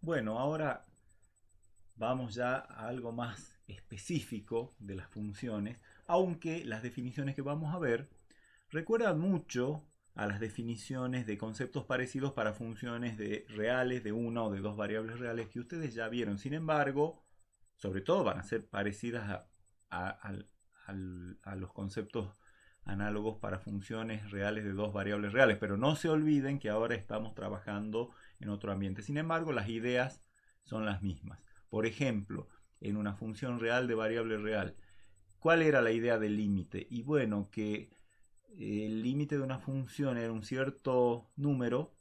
Bueno, ahora vamos ya a algo más específico de las funciones, aunque las definiciones que vamos a ver recuerdan mucho a las definiciones de conceptos parecidos para funciones reales de una o de dos variables reales que ustedes ya vieron. Sin embargo, sobre todo van a ser parecidas a- a los conceptos análogos para funciones reales de dos variables reales, pero no se olviden que ahora estamos trabajando en otro ambiente. Sin embargo, las ideas son las mismas. Por ejemplo, en una función real de variable real, ¿cuál era la idea del límite? Y bueno, que el límite de una función era un cierto número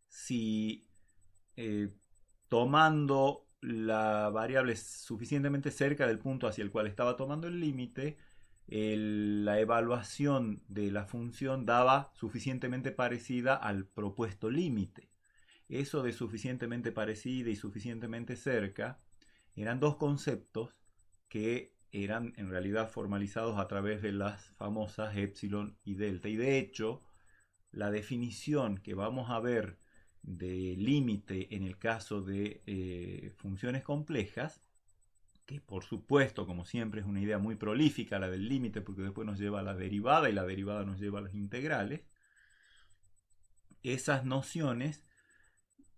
si eh, tomando la variable suficientemente cerca del punto hacia el cual estaba tomando el límite, la evaluación de la función daba suficientemente parecida al propuesto límite. Eso de suficientemente parecida y suficientemente cerca eran dos conceptos que eran en realidad formalizados a través de las famosas epsilon y delta. Y de hecho, la definición que vamos a ver de límite en el caso de funciones complejas, que por supuesto, como siempre, es una idea muy prolífica la del límite, porque después nos lleva a la derivada y la derivada nos lleva a las integrales, esas nociones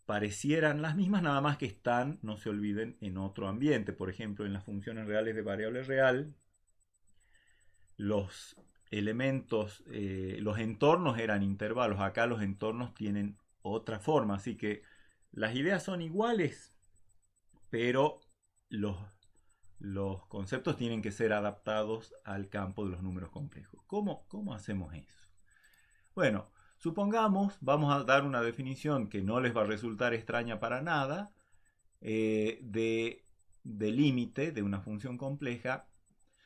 parecieran las mismas, nada más que están, no se olviden, en otro ambiente. Por ejemplo, en las funciones reales de variable real, los elementos, los entornos eran intervalos. Acá los entornos tienen otra forma. Así que las ideas son iguales, pero los, los conceptos tienen que ser adaptados al campo de los números complejos. ¿Cómo hacemos eso? Bueno, supongamos, vamos a dar una definición que no les va a resultar extraña para nada, de límite de una función compleja.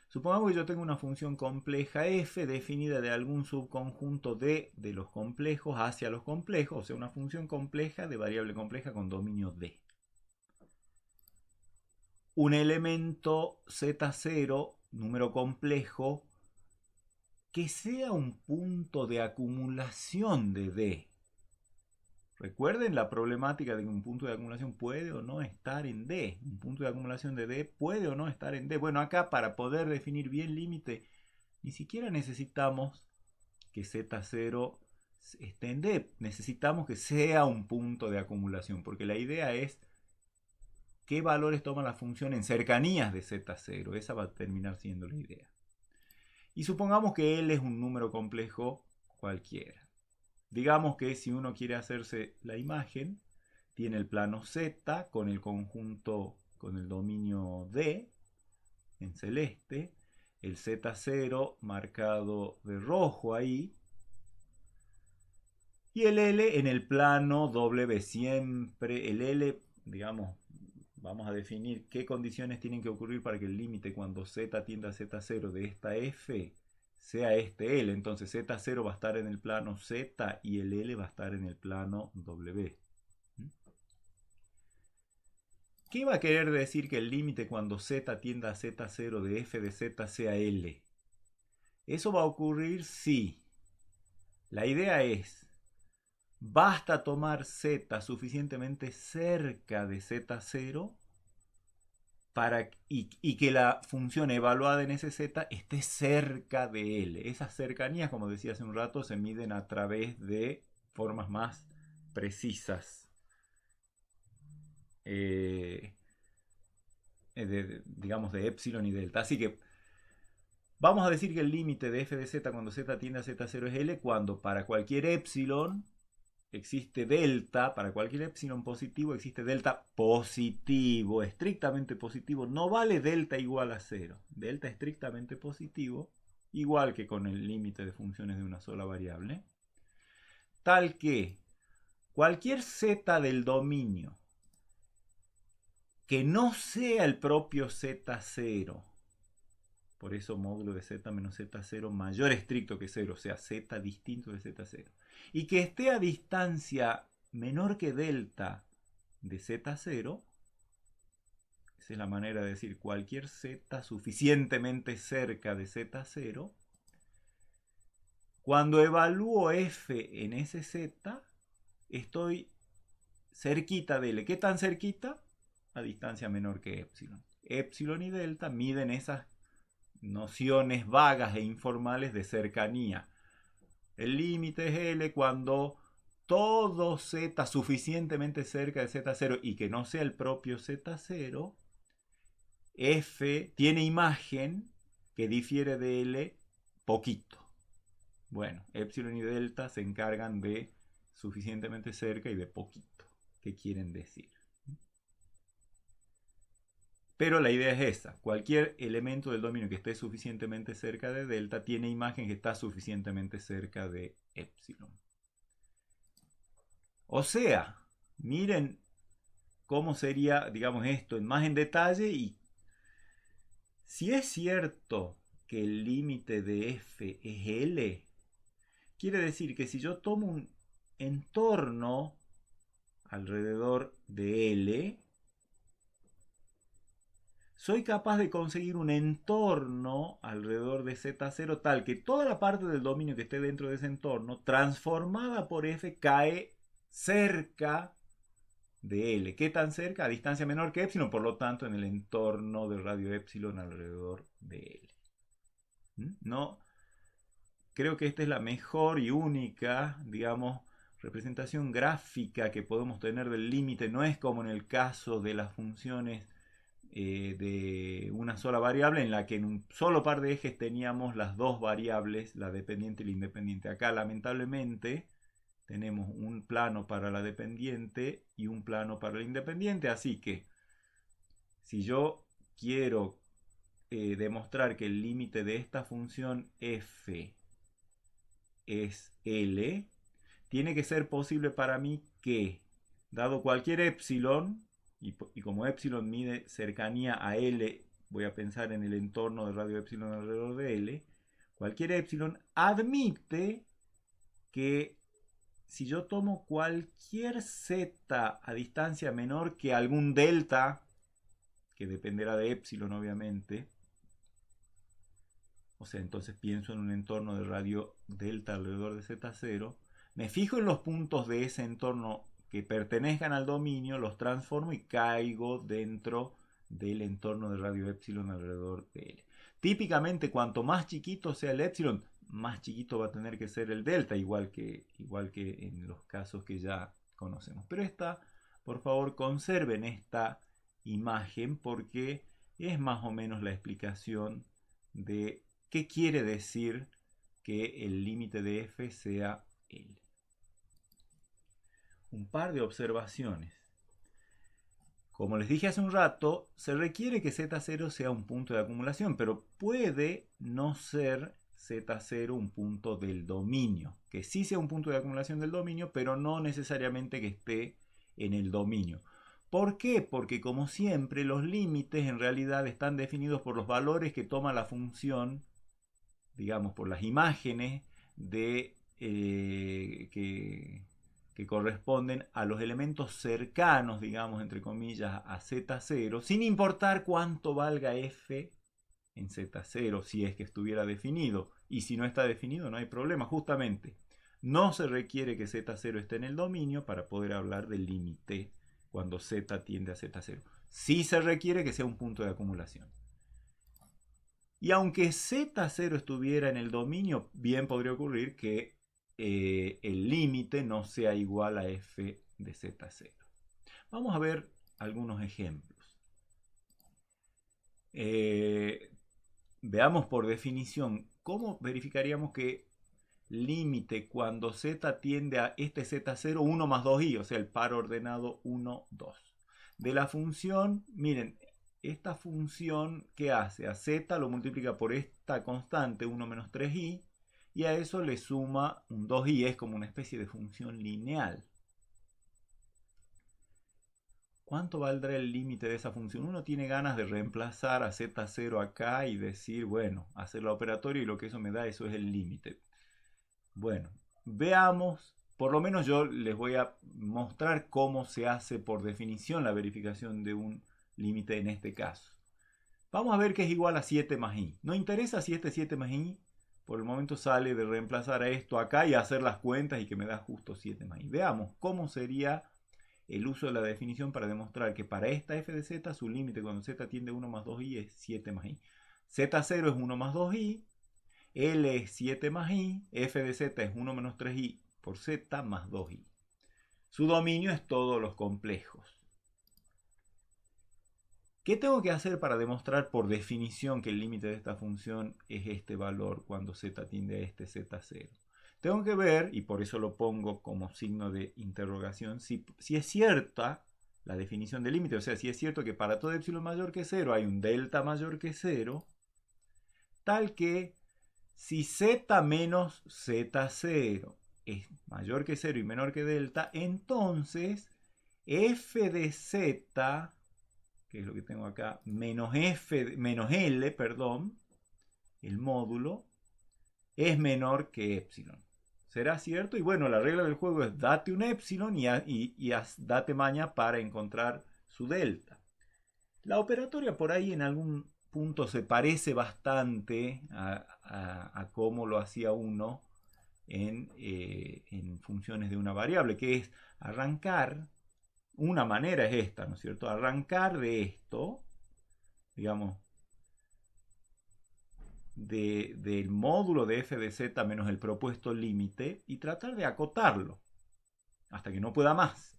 Supongamos que yo tengo una función compleja f definida de algún subconjunto de los complejos hacia los complejos, o sea, una función compleja de variable compleja con dominio d. Un elemento z0, número complejo, que sea un punto de acumulación de d. Recuerden la problemática de que un punto de acumulación puede o no estar en D. Un punto de acumulación de D puede o no estar en D. Bueno, acá para poder definir bien límite, ni siquiera necesitamos que Z0 esté en D. Necesitamos que sea un punto de acumulación, porque la idea es qué valores toma la función en cercanías de Z0. Esa va a terminar siendo la idea. Y supongamos que L es un número complejo cualquiera. Digamos que si uno quiere hacerse la imagen, tiene el plano Z con el conjunto, con el dominio D en celeste, el Z0 marcado de rojo ahí, y el L en el plano W siempre. El L, digamos, vamos a definir qué condiciones tienen que ocurrir para que el límite cuando Z tienda a Z0 de esta F sea este L. Entonces Z0 va a estar en el plano Z y el L va a estar en el plano W. ¿Qué va a querer decir que el límite cuando Z tienda a Z0 de f de z sea L? Eso va a ocurrir si la idea es, basta tomar Z suficientemente cerca de Z0 y que la función evaluada en ese Z esté cerca de L. Esas cercanías, como decía hace un rato, se miden a través de formas más precisas. Eh, digamos de epsilon y delta. Así que vamos a decir que el límite de f de z cuando z tiende a z0 es L cuando para cualquier epsilon existe delta, para cualquier epsilon positivo existe delta positivo, estrictamente positivo. No vale delta igual a 0. Delta estrictamente positivo, igual que con el límite de funciones de una sola variable. Tal que cualquier z del dominio que no sea el propio z0, por eso módulo de z menos z0 mayor estricto que 0, o sea, z distinto de z0. Y que esté a distancia menor que delta de z0, esa es la manera de decir cualquier z suficientemente cerca de z0, cuando evalúo f en ese z, estoy cerquita de L. ¿Qué tan cerquita? A distancia menor que epsilon. Epsilon y delta miden esas nociones vagas e informales de cercanía. El límite es L cuando todo Z suficientemente cerca de Z0 y que no sea el propio Z0, F tiene imagen que difiere de L poquito. Bueno, epsilon y delta se encargan de suficientemente cerca y de poquito. ¿Qué quieren decir? Pero la idea es esa. Cualquier elemento del dominio que esté suficientemente cerca de delta tiene imagen que está suficientemente cerca de epsilon. O sea, miren cómo sería, digamos, esto más en detalle. Y si es cierto que el límite de f es L, quiere decir que si yo tomo un entorno alrededor de L, soy capaz de conseguir un entorno alrededor de Z0 tal que toda la parte del dominio que esté dentro de ese entorno, transformada por F, cae cerca de L. ¿Qué tan cerca? A distancia menor que epsilon, por lo tanto en el entorno del radio epsilon alrededor de L. No, creo que esta es la mejor y única, digamos, representación gráfica que podemos tener del límite. No es como en el caso de las funciones de una sola variable, en la que en un solo par de ejes teníamos las dos variables, la dependiente y la independiente. Acá lamentablemente tenemos un plano para la dependiente y un plano para la independiente, así que si yo quiero demostrar que el límite de esta función f es L, tiene que ser posible para mí que, dado cualquier epsilon, y como epsilon mide cercanía a L, voy a pensar en el entorno de radio epsilon alrededor de L, cualquier epsilon admite que si yo tomo cualquier z a distancia menor que algún delta, que dependerá de epsilon obviamente, o sea, entonces pienso en un entorno de radio delta alrededor de z0, me fijo en los puntos de ese entorno que pertenezcan al dominio, los transformo y caigo dentro del entorno de radio epsilon alrededor de L. Típicamente, cuanto más chiquito sea el epsilon, más chiquito va a tener que ser el delta, igual que en los casos que ya conocemos. Pero por favor, conserven esta imagen porque es más o menos la explicación de qué quiere decir que el límite de f sea L. Un par de observaciones. Como les dije hace un rato, se requiere que Z0 sea un punto de acumulación, pero puede no ser Z0 un punto del dominio. Que sí sea un punto de acumulación del dominio, pero no necesariamente que esté en el dominio. ¿Por qué? Porque como siempre los límites en realidad están definidos por los valores que toma la función, digamos, por las imágenes de que corresponden a los elementos cercanos, digamos, entre comillas, a Z0, sin importar cuánto valga f en Z0, si es que estuviera definido. Y si no está definido, no hay problema. Justamente, no se requiere que Z0 esté en el dominio para poder hablar del límite cuando Z tiende a Z0. Sí se requiere que sea un punto de acumulación. Y aunque Z0 estuviera en el dominio, bien podría ocurrir que el límite no sea igual a f de Z0. Vamos a ver algunos ejemplos. Veamos por definición cómo verificaríamos que límite cuando z tiende a este Z0, 1 más 2i, o sea, el par ordenado 1, 2. De la función, miren, esta función, ¿qué hace? A z lo multiplica por esta constante, 1 menos 3i, y a eso le suma un 2i, es como una especie de función lineal. ¿Cuánto valdrá el límite de esa función? Uno tiene ganas de reemplazar a z0 acá y decir, bueno, hacer la operatoria y lo que eso me da, eso es el límite. Bueno, veamos, por lo menos yo les voy a mostrar cómo se hace por definición la verificación de un límite en este caso. Vamos a ver que es igual a 7 más i. No interesa si este 7 más i, por el momento sale de reemplazar a esto acá y hacer las cuentas y que me da justo 7 más i. Veamos cómo sería el uso de la definición para demostrar que para esta f de z su límite cuando z tiende a 1 más 2i es 7 más i. Z0 es 1 más 2i, L es 7 más i, f de z es 1 menos 3i por z más 2i. Su dominio es todos los complejos. ¿Qué tengo que hacer para demostrar por definición que el límite de esta función es este valor cuando z tiende a este z0? Tengo que ver, y por eso lo pongo como signo de interrogación, si es cierta la definición del límite, o sea, si es cierto que para todo epsilon mayor que 0 hay un delta mayor que 0, tal que si z menos z0 es mayor que 0 y menor que delta, entonces f de z, que es lo que tengo acá, menos L, perdón, el módulo, es menor que epsilon. ¿Será cierto? Y bueno, la regla del juego es date un epsilon y date maña para encontrar su delta. La operatoria por ahí en algún punto se parece bastante a cómo lo hacía uno en funciones de una variable, que es arrancar, una manera es esta, ¿no es cierto? Arrancar de esto, digamos, del módulo de f de z menos el propuesto límite y tratar de acotarlo hasta que no pueda más.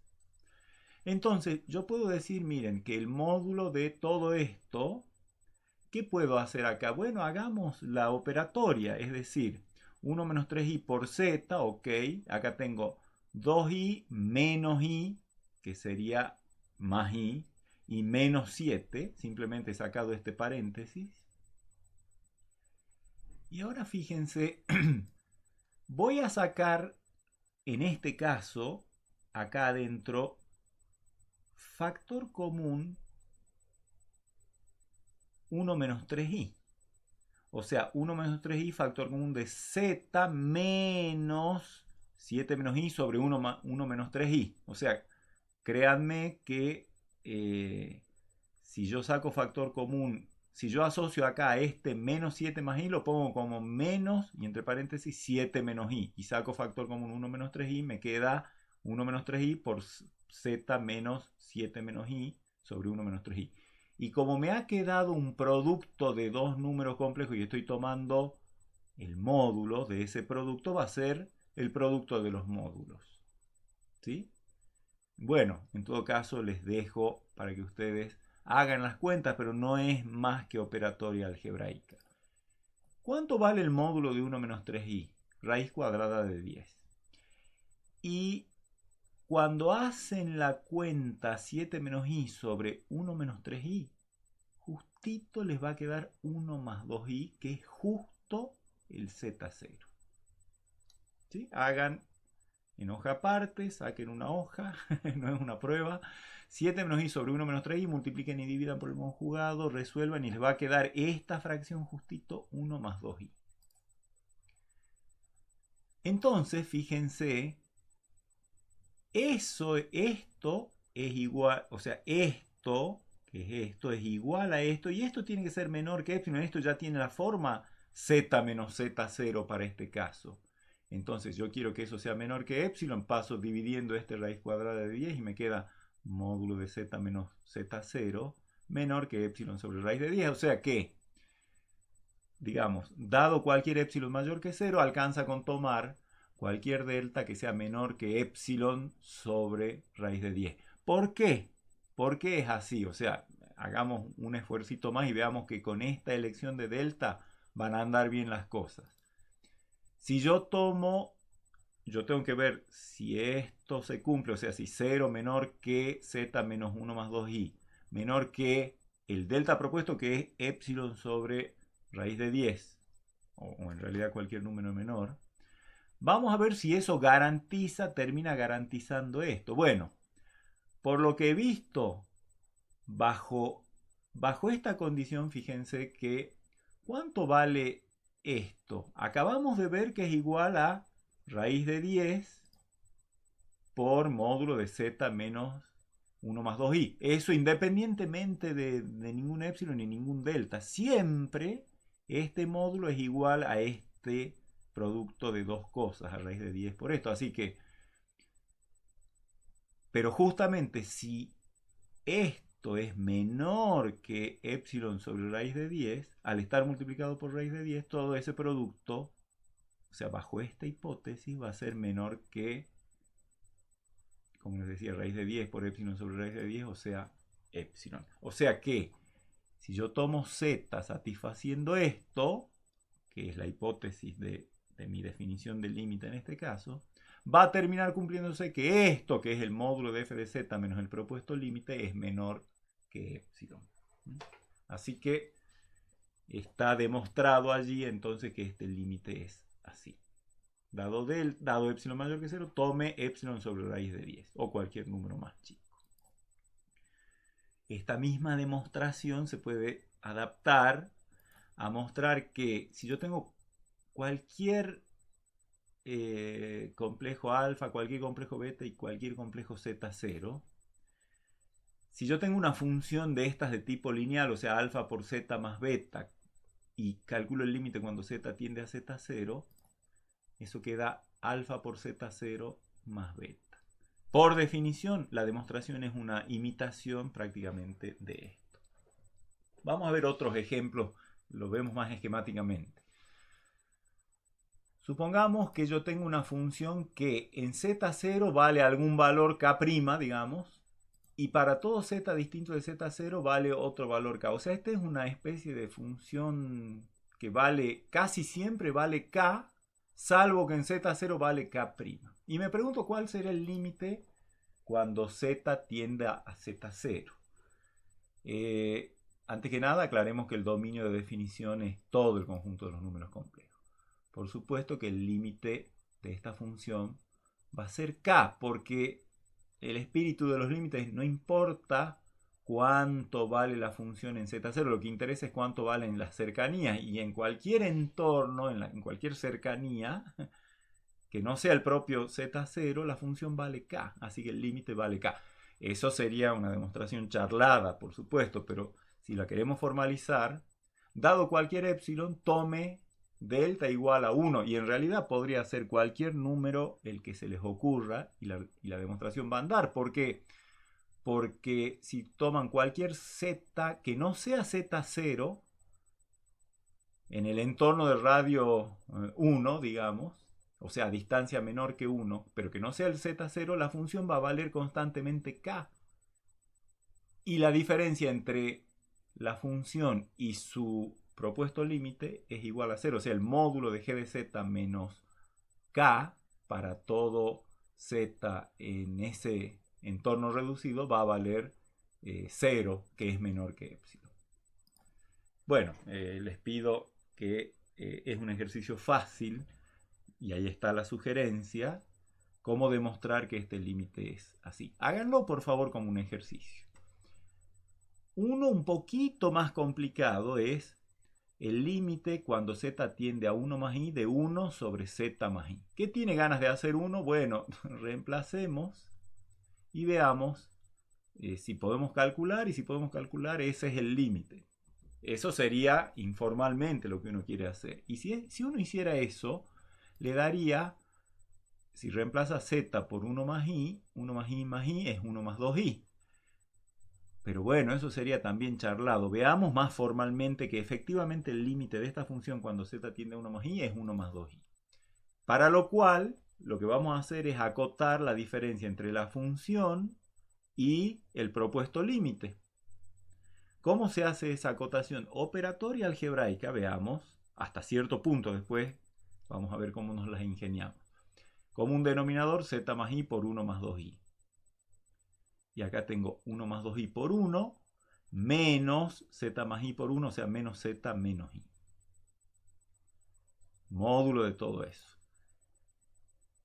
Entonces yo puedo decir, miren, que el módulo de todo esto, ¿qué puedo hacer acá? Bueno, hagamos la operatoria, es decir, 1 menos 3i por z, ok, acá tengo 2i menos i, que sería más i, y menos 7, simplemente he sacado este paréntesis. Y ahora fíjense, voy a sacar, en este caso, acá adentro, factor común 1 menos 3i. O sea, 1 menos 3i, factor común de z menos 7 menos i sobre 1 menos 3i. O sea, créanme que si yo saco factor común, si yo asocio acá a este menos 7 más i, lo pongo como menos, y entre paréntesis, 7 menos i. Y saco factor común 1 menos 3i, me queda 1 menos 3i por z menos 7 menos i sobre 1 menos 3i. Y como me ha quedado un producto de dos números complejos y estoy tomando el módulo de ese producto, va a ser el producto de los módulos. ¿Sí? Bueno, en todo caso les dejo para que ustedes hagan las cuentas, pero no es más que operatoria algebraica. ¿Cuánto vale el módulo de 1 menos 3i? Raíz cuadrada de 10. Y cuando hacen la cuenta 7 menos i sobre 1 menos 3i, justito les va a quedar 1 más 2i, que es justo el z0. ¿Sí? Hagan en hoja aparte, saquen una hoja, no es una prueba. 7 menos i sobre 1 menos 3i, multipliquen y dividan por el conjugado, resuelvan y les va a quedar esta fracción justito 1 más 2i. Entonces, fíjense, esto es igual, o sea, esto, que es esto, es igual a esto, y esto tiene que ser menor que epsilon, esto ya tiene la forma z menos z0 para este caso. Entonces yo quiero que eso sea menor que epsilon, paso dividiendo este raíz cuadrada de 10 y me queda módulo de z menos z0 menor que epsilon sobre raíz de 10. O sea que, digamos, dado cualquier epsilon mayor que 0, alcanza con tomar cualquier delta que sea menor que epsilon sobre raíz de 10. ¿Por qué? ¿Por qué es así? O sea, hagamos un esfuercito más y veamos que con esta elección de delta van a andar bien las cosas. Si yo tengo que ver si esto se cumple, o sea, si 0 menor que z menos 1 más 2i, menor que el delta propuesto que es epsilon sobre raíz de 10, o en realidad cualquier número menor. Vamos a ver si eso termina garantizando esto. Bueno, por lo que he visto, bajo esta condición, fíjense que ¿cuánto vale esto? Acabamos de ver que es igual a raíz de 10 por módulo de z menos 1 más 2i. Eso independientemente de ningún epsilon ni ningún delta. Siempre este módulo es igual a este producto de dos cosas, a raíz de 10 por esto. Así que, Pero justamente si esto es menor que epsilon sobre raíz de 10, al estar multiplicado por raíz de 10, todo ese producto, o sea, bajo esta hipótesis, va a ser menor que, como les decía, raíz de 10 por epsilon sobre raíz de 10, o sea, epsilon. O sea que, si yo tomo z satisfaciendo esto, que es la hipótesis de mi definición del límite en este caso, va a terminar cumpliéndose que esto, que es el módulo de f de z menos el propuesto límite, es menor que epsilon. Así que está demostrado allí entonces que este límite es así. Dado epsilon mayor que 0, tome epsilon sobre raíz de 10 o cualquier número más chico. Esta misma demostración se puede adaptar a mostrar que si yo tengo cualquier complejo alfa, cualquier complejo beta y cualquier complejo z0, si yo tengo una función de estas de tipo lineal, o sea, alfa por z más beta, y calculo el límite cuando z tiende a z0, eso queda alfa por z0 más beta. Por definición, la demostración es una imitación prácticamente de esto. Vamos a ver otros ejemplos, lo vemos más esquemáticamente. Supongamos que yo tengo una función que en z0 vale algún valor k', digamos, y para todo z distinto de z0 vale otro valor k. O sea, esta es una especie de función que vale, casi siempre vale k, salvo que en z0 vale k'. Y me pregunto cuál será el límite cuando z tienda a z0. Antes que nada, aclaremos que el dominio de definición es todo el conjunto de los números complejos. Por supuesto que el límite de esta función va a ser k, porque el espíritu de los límites no importa cuánto vale la función en z0, lo que interesa es cuánto vale en las cercanías, y en cualquier entorno, en cualquier cercanía, que no sea el propio z0, la función vale k, así que el límite vale k. Eso sería una demostración charlada, por supuesto, pero si la queremos formalizar, dado cualquier epsilon, tome delta igual a 1, y en realidad podría ser cualquier número el que se les ocurra, y la demostración va a andar. ¿Por qué? Porque si toman cualquier z que no sea z0, en el entorno del radio 1, digamos, o sea, distancia menor que 1, pero que no sea el z0, la función va a valer constantemente k. Y la diferencia entre la función y su propuesto límite es igual a 0. O sea, el módulo de g de z menos k para todo z en ese entorno reducido va a valer 0, que es menor que epsilon. Bueno, les pido que es un ejercicio fácil, y ahí está la sugerencia, cómo demostrar que este límite es así. Háganlo por favor como un ejercicio. Uno un poquito más complicado es el límite cuando z tiende a 1 más i de 1 sobre z más i. ¿Qué tiene ganas de hacer uno? Bueno, reemplacemos y veamos si podemos calcular, y si podemos calcular, ese es el límite. Eso sería informalmente lo que uno quiere hacer. Y si uno hiciera eso, le daría, si reemplaza z por 1 más i más i es 1 más 2i. Pero bueno, eso sería también charlado. Veamos más formalmente que efectivamente el límite de esta función cuando z tiende a 1 más i es 1 más 2i. Para lo cual, lo que vamos a hacer es acotar la diferencia entre la función y el propuesto límite. ¿Cómo se hace esa acotación operatoria algebraica? Veamos, hasta cierto punto. Después vamos a ver cómo nos las ingeniamos. Como un denominador, z más i por 1 más 2i. Y acá tengo 1 más 2i por 1 menos z más i por 1, o sea, menos z menos i. Módulo de todo eso.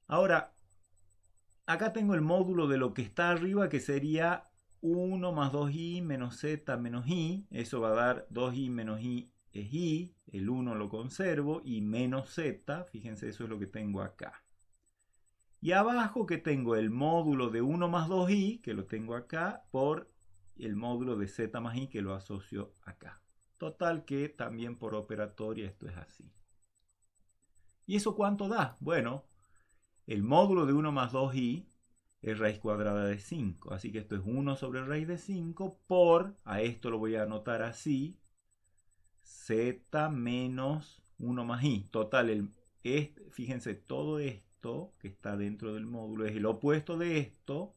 Ahora, acá tengo el módulo de lo que está arriba, que sería 1 más 2i menos z menos i. Eso va a dar 2i menos i es i. El 1 lo conservo. Y menos z. Fíjense, eso es lo que tengo acá. Y abajo que tengo el módulo de 1 más 2i, que lo tengo acá, por el módulo de z más i, que lo asocio acá. Total que también por operatoria esto es así. ¿Y eso cuánto da? Bueno, el módulo de 1 más 2i es raíz cuadrada de 5. Así que esto es 1 sobre raíz de 5 por, a esto lo voy a anotar así, z menos 1 más i. Total, fíjense, todo esto que está dentro del módulo es el opuesto de esto,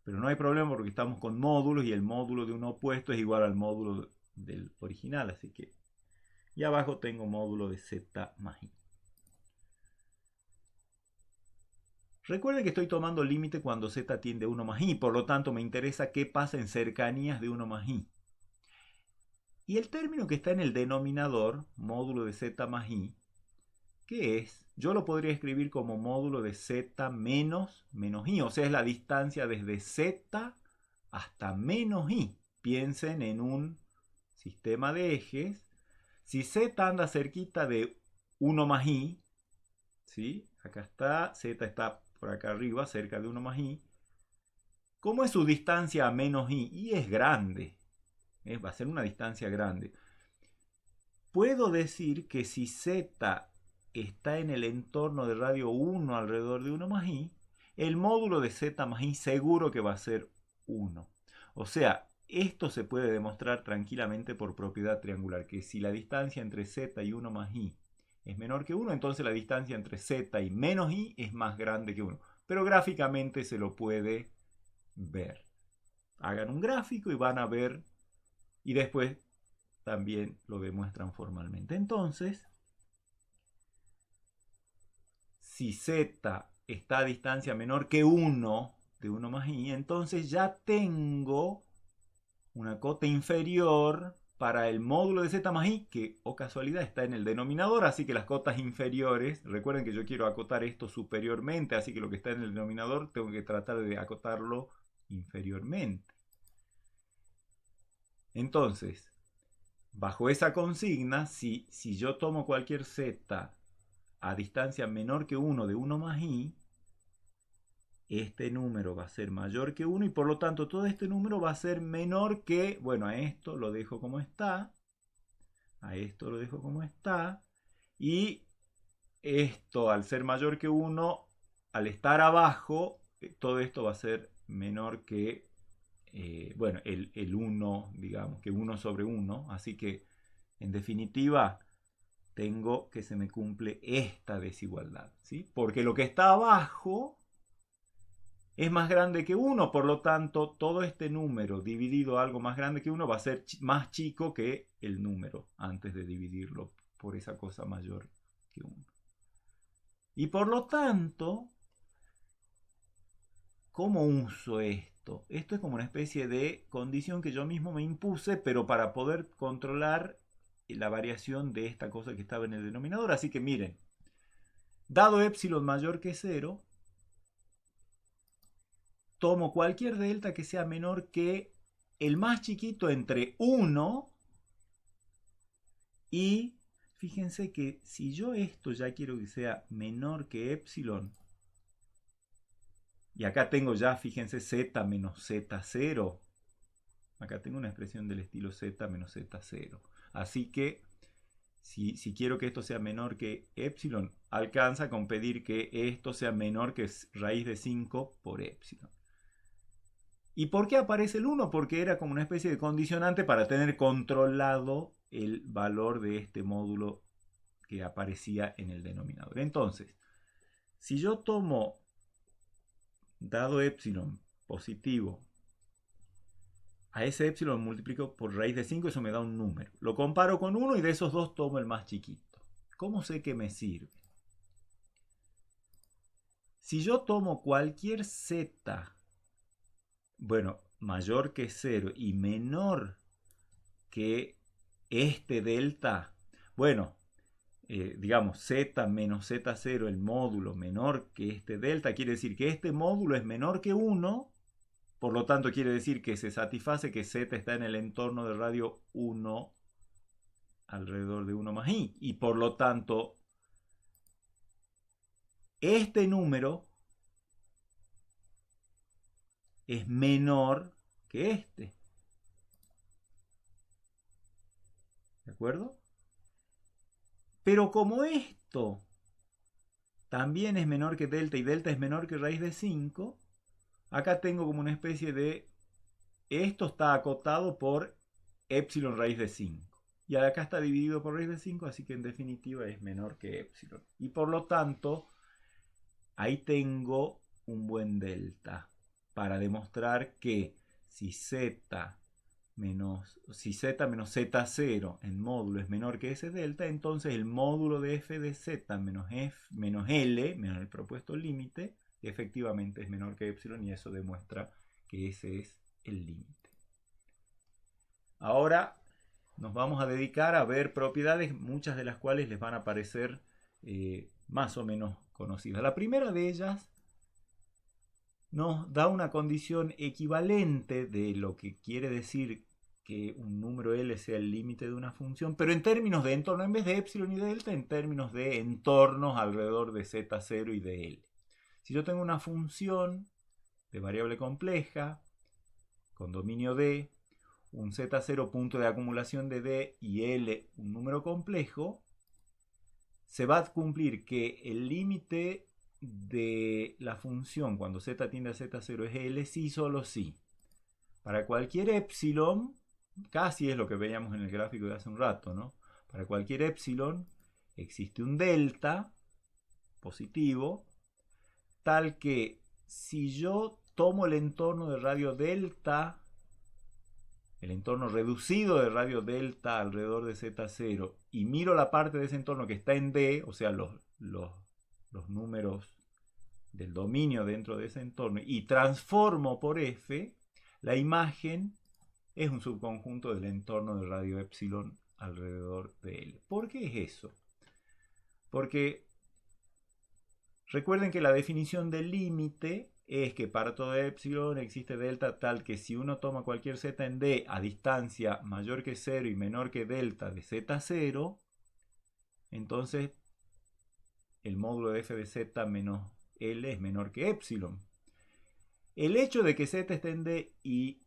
pero no hay problema porque estamos con módulos y el módulo de un opuesto es igual al módulo del original. Así que, y abajo tengo módulo de z más i. Recuerden que estoy tomando límite cuando z tiende a 1 más i, por lo tanto me interesa qué pasa en cercanías de 1 más i. Y el término que está en el denominador, módulo de z más i, ¿qué es? Yo lo podría escribir como módulo de z menos i, o sea, es la distancia desde z hasta menos i. Piensen en un sistema de ejes. Si z anda cerquita de 1 más i, ¿sí? Acá está, z está por acá arriba, cerca de 1 más i. ¿Cómo es su distancia a menos i? Y es grande. Va a ser una distancia grande. Puedo decir que si z está en el entorno de radio 1 alrededor de 1 más i, el módulo de z más i seguro que va a ser 1. O sea, esto se puede demostrar tranquilamente por propiedad triangular, que si la distancia entre z y 1 más i es menor que 1, entonces la distancia entre z y menos i es más grande que 1. Pero gráficamente se lo puede ver. Hagan un gráfico y van a ver, y después también lo demuestran formalmente. Entonces, si z está a distancia menor que 1 de 1 más i, entonces ya tengo una cota inferior para el módulo de z más i, que, o casualidad, está en el denominador, así que las cotas inferiores, recuerden que yo quiero acotar esto superiormente, así que lo que está en el denominador tengo que tratar de acotarlo inferiormente. Entonces, bajo esa consigna, si yo tomo cualquier z a distancia menor que 1 de 1 más i, este número va a ser mayor que 1 y por lo tanto todo este número va a ser menor que, bueno, a esto lo dejo como está, a esto lo dejo como está, y esto al ser mayor que 1, al estar abajo, todo esto va a ser menor que, bueno, el 1, digamos, que 1 sobre 1, así que en definitiva tengo que se me cumple esta desigualdad, ¿sí? Porque lo que está abajo es más grande que 1, por lo tanto, todo este número dividido a algo más grande que 1 va a ser más chico que el número antes de dividirlo por esa cosa mayor que 1. Y por lo tanto, ¿cómo uso esto? Esto es como una especie de condición que yo mismo me impuse, pero para poder controlar la variación de esta cosa que estaba en el denominador. Así que miren, dado epsilon mayor que 0, tomo cualquier delta que sea menor que el más chiquito entre 1 y, fíjense que si yo esto ya quiero que sea menor que epsilon, y acá tengo ya, fíjense, z menos z0, acá tengo una expresión del estilo z menos z0, así que si quiero que esto sea menor que epsilon, alcanza con pedir que esto sea menor que raíz de 5 por epsilon. ¿Y por qué aparece el 1? Porque era como una especie de condicionante para tener controlado el valor de este módulo que aparecía en el denominador. Entonces, si yo tomo, dado epsilon positivo, a ese epsilon multiplico por raíz de 5, eso me da un número. Lo comparo con 1 y de esos dos tomo el más chiquito. ¿Cómo sé que me sirve? Si yo tomo cualquier z, bueno, mayor que 0 y menor que este delta, bueno, digamos z menos z0, el módulo menor que este delta, quiere decir que este módulo es menor que 1, por lo tanto quiere decir que se satisface que z está en el entorno de radio 1 alrededor de 1 más i, y por lo tanto este número es menor que este. ¿De acuerdo? Pero como esto también es menor que delta y delta es menor que raíz de 5, acá tengo como una especie de, esto está acotado por epsilon raíz de 5. Y acá está dividido por raíz de 5, así que en definitiva es menor que epsilon. Y por lo tanto, ahí tengo un buen delta para demostrar que si z menos z0 en módulo es menor que ese delta, entonces el módulo de f de z menos L, menos el propuesto límite, efectivamente es menor que epsilon, y eso demuestra que ese es el límite. Ahora nos vamos a dedicar a ver propiedades, muchas de las cuales les van a parecer más o menos conocidas. La primera de ellas nos da una condición equivalente de lo que quiere decir que un número L sea el límite de una función, pero en términos de entorno, en vez de epsilon y de delta, en términos de entornos alrededor de z0 y de L. Si yo tengo una función de variable compleja con dominio D, un z0 punto de acumulación de D y L un número complejo, se va a cumplir que el límite de la función cuando z tiende a z0 es L sí, solo sí. Para cualquier epsilon, casi es lo que veíamos en el gráfico de hace un rato, ¿no? Para cualquier epsilon existe un delta positivo, tal que si yo tomo el entorno de radio delta, el entorno reducido de radio delta alrededor de z0, y miro la parte de ese entorno que está en D, o sea, los números del dominio dentro de ese entorno, y transformo por F, la imagen es un subconjunto del entorno de radio epsilon alrededor de L. ¿Por qué es eso? Porque recuerden que la definición del límite es que para todo epsilon existe delta tal que si uno toma cualquier z en D a distancia mayor que 0 y menor que delta de z0, entonces el módulo de f de z menos L es menor que epsilon. El hecho de que z esté en D y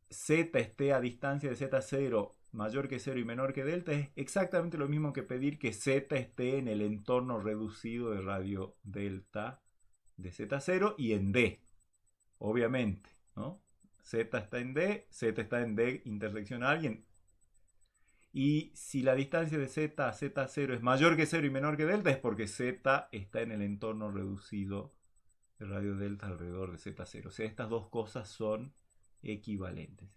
z esté a distancia de z0 mayor que 0 y menor que delta es exactamente lo mismo que pedir que z esté en el entorno reducido de radio delta de z0 y en D, obviamente, ¿no? Z está en D, Z está en D intersección a alguien. Y si la distancia de Z a Z0 es mayor que 0 y menor que delta, es porque Z está en el entorno reducido de radio delta alrededor de Z0. O sea, estas dos cosas son equivalentes.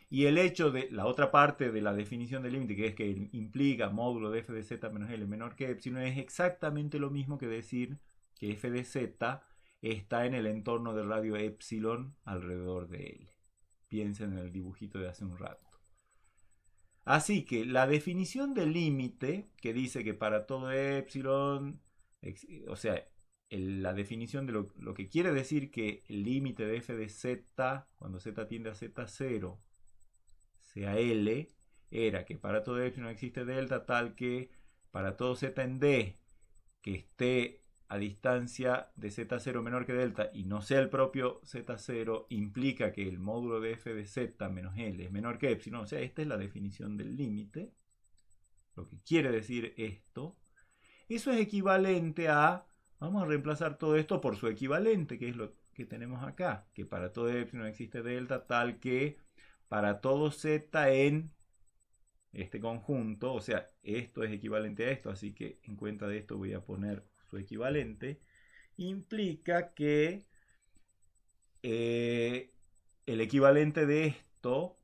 Y el hecho de la otra parte de la definición del límite, que es que implica módulo de f de z menos L menor que epsilon, es exactamente lo mismo que decir que f de z está en el entorno de radio epsilon alrededor de L. Piensen en el dibujito de hace un rato. Así que la definición del límite, que dice que para todo epsilon, o sea, la definición de lo que quiere decir que el límite de f de z, cuando z tiende a z0, sea L, era que para todo epsilon existe delta tal que para todo z en D que esté a distancia de z0 menor que delta y no sea el propio z0, implica que el módulo de f de z menos L es menor que epsilon. O sea, esta es la definición del límite. Lo que quiere decir esto. Eso es equivalente a, vamos a reemplazar todo esto por su equivalente, que es lo que tenemos acá, que para todo epsilon existe delta tal que para todo z en este conjunto, o sea, esto es equivalente a esto, así que en cuenta de esto voy a poner su equivalente, implica que el equivalente de esto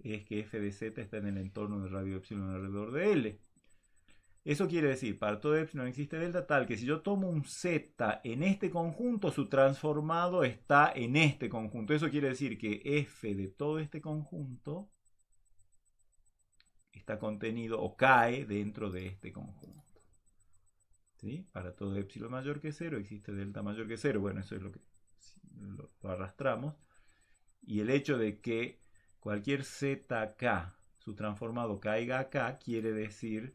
es que f de z está en el entorno de radio epsilon alrededor de L. Eso quiere decir, para todo epsilon existe delta tal que si yo tomo un z en este conjunto, su transformado está en este conjunto. Eso quiere decir que f de todo este conjunto está contenido o cae dentro de este conjunto. ¿Sí? Para todo epsilon mayor que 0 existe delta mayor que 0. Bueno, eso es lo que lo arrastramos. Y el hecho de que cualquier zk, su transformado, caiga acá, quiere decir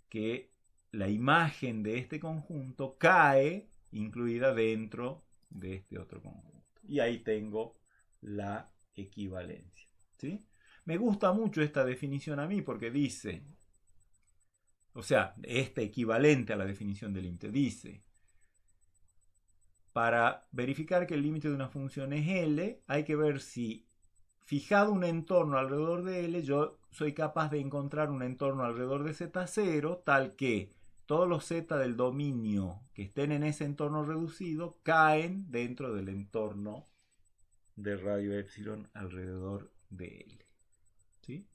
que la imagen de este conjunto cae incluida dentro de este otro conjunto. Y ahí tengo la equivalencia. ¿Sí? Me gusta mucho esta definición a mí porque dice, o sea, este equivalente a la definición del límite dice, para verificar que el límite de una función es L, hay que ver si, fijado un entorno alrededor de L, yo soy capaz de encontrar un entorno alrededor de Z0, tal que todos los Z del dominio que estén en ese entorno reducido caen dentro del entorno de radio epsilon alrededor de L. ¿Sí?